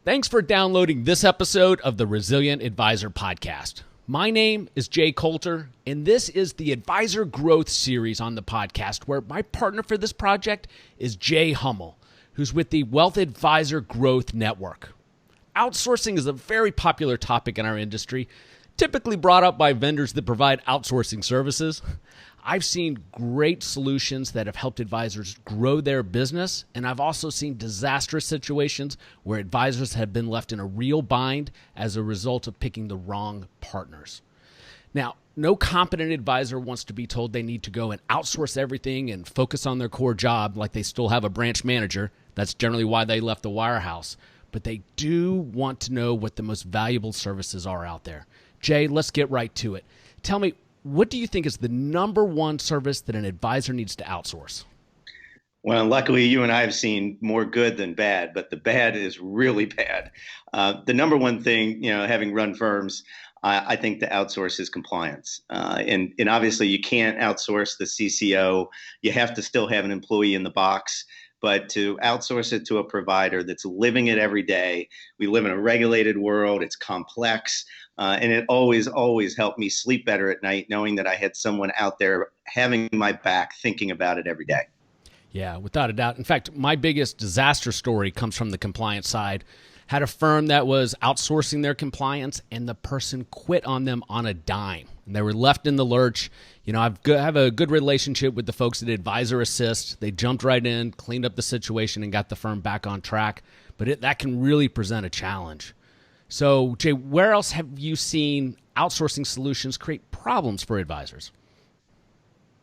Thanks for downloading this episode of the Resilient Advisor Podcast. My name is Jay Coulter, and this is the Advisor Growth Series on the podcast, where my partner for this project is Jay Hummel, who's with the Wealth Advisor Growth Network. Outsourcing is a very popular topic in our industry, typically brought up by vendors that provide outsourcing services. I've seen great solutions that have helped advisors grow their business, and I've also seen disastrous situations where advisors have been left in a real bind as a result of picking the wrong partners. Now, no competent advisor wants to be told they need to go and outsource everything and focus on their core job like they still have a branch manager. That's generally why they left the wirehouse. But they do want to know what the most valuable services are out there. Jay, let's get right to it. Tell me, what do you think is the number one service that an advisor needs to outsource? Well, luckily, you and I have seen more good than bad, but the bad is really bad. The number one thing, having run firms, I think to outsource is compliance. And obviously, you can't outsource the CCO. You have to still have an employee in the box. But to outsource it to a provider that's living it every day, we live in a regulated world, it's complex, and it always helped me sleep better at night knowing that I had someone out there having my back, thinking about it every day. Yeah, without a doubt. In fact, my biggest disaster story comes from the compliance side. Had a firm that was outsourcing their compliance, and the person quit on them on a dime. And they were left in the lurch. I have a good relationship with the folks at Advisor Assist. They jumped right in, cleaned up the situation, and got the firm back on track. But that can really present a challenge. So, Jay, where else have you seen outsourcing solutions create problems for advisors?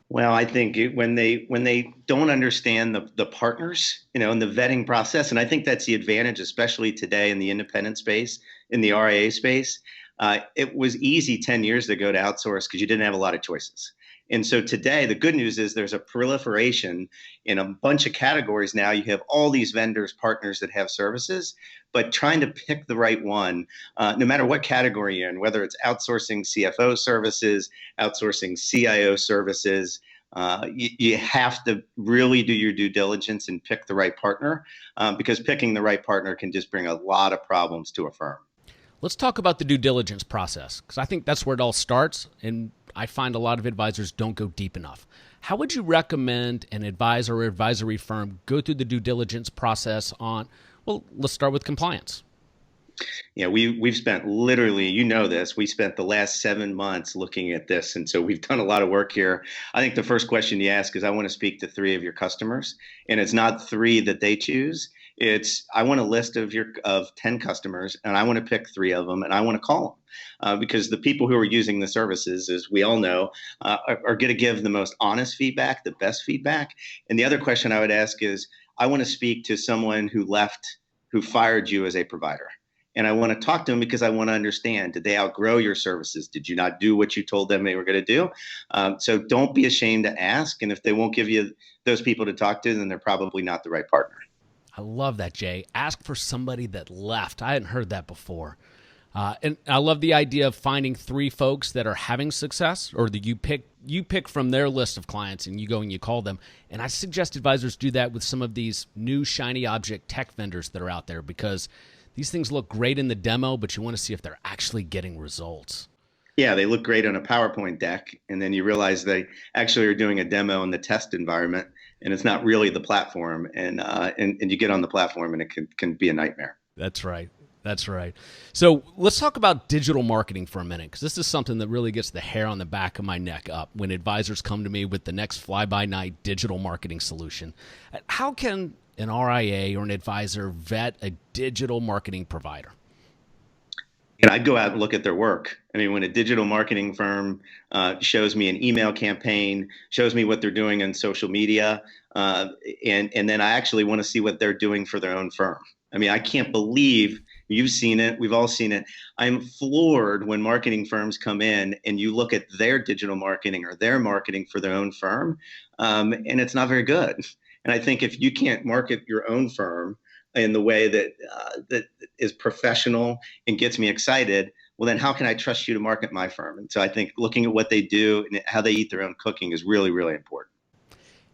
Well, I think when they don't understand the partners, in the vetting process, and I think that's the advantage, especially today in the independent space, in the RIA space. It was easy 10 years ago to outsource because you didn't have a lot of choices. And so today, the good news is there's a proliferation in a bunch of categories now. You have all these vendors, partners that have services, but trying to pick the right one, no matter what category you're in, whether it's outsourcing CFO services, outsourcing CIO services, you have to really do your due diligence and pick the right partner, because picking the right partner can just bring a lot of problems to a firm. Let's talk about the due diligence process, because I think that's where it all starts, and I find a lot of advisors don't go deep enough. How would you recommend an advisor or advisory firm go through the due diligence process on, well, let's start with compliance? Yeah, we've spent literally, we spent the last 7 months looking at this. And so we've done a lot of work here. I think the first question you ask is, I want to speak to 3 of your customers. And it's not 3 that they choose. It's, I want a list of 10 customers, and I want to pick 3 of them, and I want to call them. Because the people who are using the services, as we all know, are going to give the most honest feedback, the best feedback. And the other question I would ask is, I want to speak to someone who fired you as a provider. And I want to talk to them because I want to understand, did they outgrow your services? Did you not do what you told them they were going to do? So don't be ashamed to ask. And if they won't give you those people to talk to, then they're probably not the right partner. I love that, Jay. Ask for somebody that left. I hadn't heard that before. And I love the idea of finding 3 folks that are having success, or that you pick from their list of clients and you go and you call them. And I suggest advisors do that with some of these new shiny object tech vendors that are out there, because these things look great in the demo, but you want to see if they're actually getting results. Yeah, they look great on a PowerPoint deck, and then you realize they actually are doing a demo in the test environment, and it's not really the platform. And you get on the platform, and it can be a nightmare. That's right. That's right. So let's talk about digital marketing for a minute, because this is something that really gets the hair on the back of my neck up when advisors come to me with the next fly-by-night digital marketing solution. How can an RIA or an advisor vet a digital marketing provider? I'd go out and look at their work. I mean, when a digital marketing firm shows me an email campaign, shows me what they're doing on social media, and then I actually want to see what they're doing for their own firm. I mean, I can't believe, you've seen it, we've all seen it. I'm floored when marketing firms come in and you look at their digital marketing or their marketing for their own firm, and it's not very good. And I think if you can't market your own firm in the way that is professional and gets me excited, well, then how can I trust you to market my firm? And so I think looking at what they do and how they eat their own cooking is really, really important.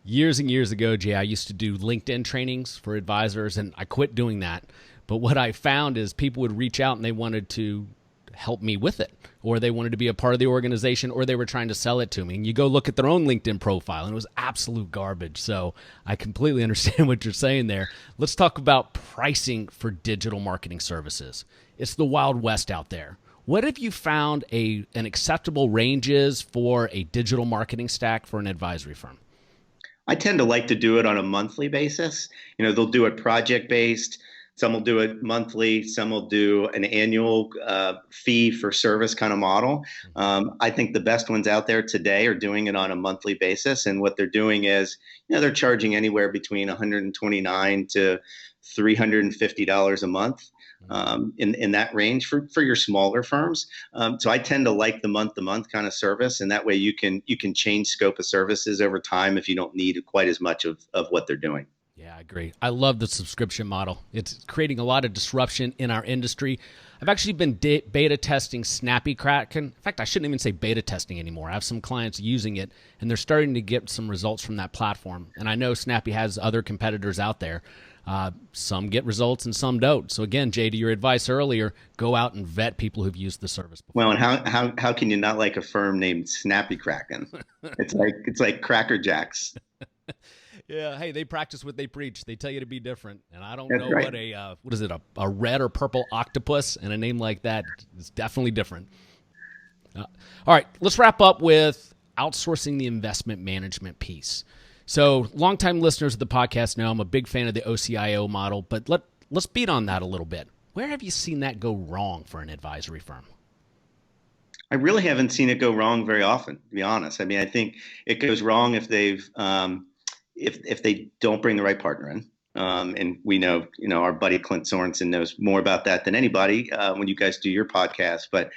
Years and years ago, Jay, I used to do LinkedIn trainings for advisors, and I quit doing that. But what I found is people would reach out and they wanted to help me with it, or they wanted to be a part of the organization, or they were trying to sell it to me. And you go look at their own LinkedIn profile, and it was absolute garbage. So I completely understand what you're saying there. Let's talk about pricing for digital marketing services. It's the Wild West out there. What have you found an acceptable range is for a digital marketing stack for an advisory firm? I tend to like to do it on a monthly basis. They'll do it project-based. Some will do it monthly. Some will do an annual fee for service kind of model. I think the best ones out there today are doing it on a monthly basis. And what they're doing is, they're charging anywhere between $129 to $350 a month. In that range for your smaller firms. So I tend to like the month-to-month kind of service, and that way you can change scope of services over time if you don't need quite as much of what they're doing. Yeah, I agree. I love the subscription model. It's creating a lot of disruption in our industry. I've actually been beta testing Snappy Kraken. In fact, I shouldn't even say beta testing anymore. I have some clients using it, and they're starting to get some results from that platform. And I know Snappy has other competitors out there. Some get results and some don't. So again, Jay, to your advice earlier, go out and vet people who've used the service before. Well, and how can you not like a firm named Snappy Kraken? It's like Cracker Jacks. Yeah, hey, they practice what they preach. They tell you to be different, and I don't That's know right. what is it, a red or purple octopus, and a name like that is definitely different. All right, let's wrap up with outsourcing the investment management piece. So longtime listeners of the podcast know I'm a big fan of the OCIO model, but let's beat on that a little bit. Where have you seen that go wrong for an advisory firm? I really haven't seen it go wrong very often, to be honest. I mean, I think it goes wrong if they've if they don't bring the right partner in. And we know, our buddy Clint Sorensen knows more about that than anybody when you guys do your podcast. But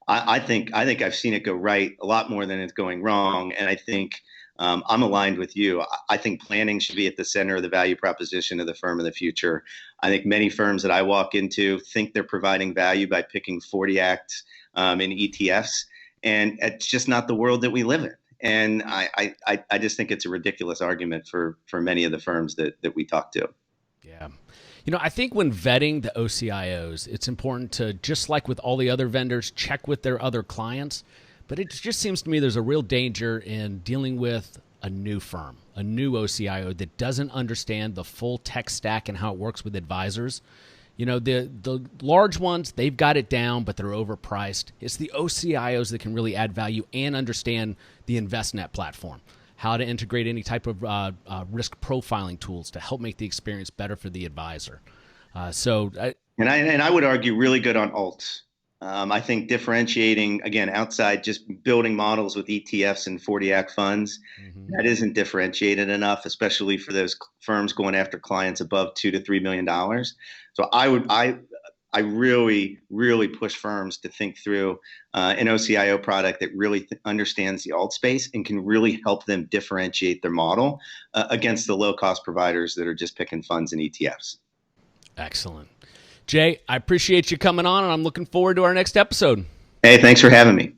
I think I've seen it go right a lot more than it's going wrong. And I think I'm aligned with you. I think planning should be at the center of the value proposition of the firm of the future. I think many firms that I walk into think they're providing value by picking 40 acts in ETFs. And it's just not the world that we live in. And I just think it's a ridiculous argument for many of the firms that we talk to. Yeah. I think when vetting the OCIOs, it's important to, just like with all the other vendors, check with their other clients. But it just seems to me there's a real danger in dealing with a new firm, a new OCIO that doesn't understand the full tech stack and how it works with advisors. The large ones, they've got it down, but they're overpriced. It's the OCIOs that can really add value and understand the InvestNet platform, how to integrate any type of risk profiling tools to help make the experience better for the advisor. And I would argue really good on alts. I think differentiating, again, outside just building models with ETFs and 40 Act funds, that isn't differentiated enough, especially for those firms going after clients above $2 to $3 million. So I really, really push firms to think through an OCIO product that really understands the alt space and can really help them differentiate their model against the low-cost providers that are just picking funds and ETFs. Excellent. Jay, I appreciate you coming on, and I'm looking forward to our next episode. Hey, thanks for having me.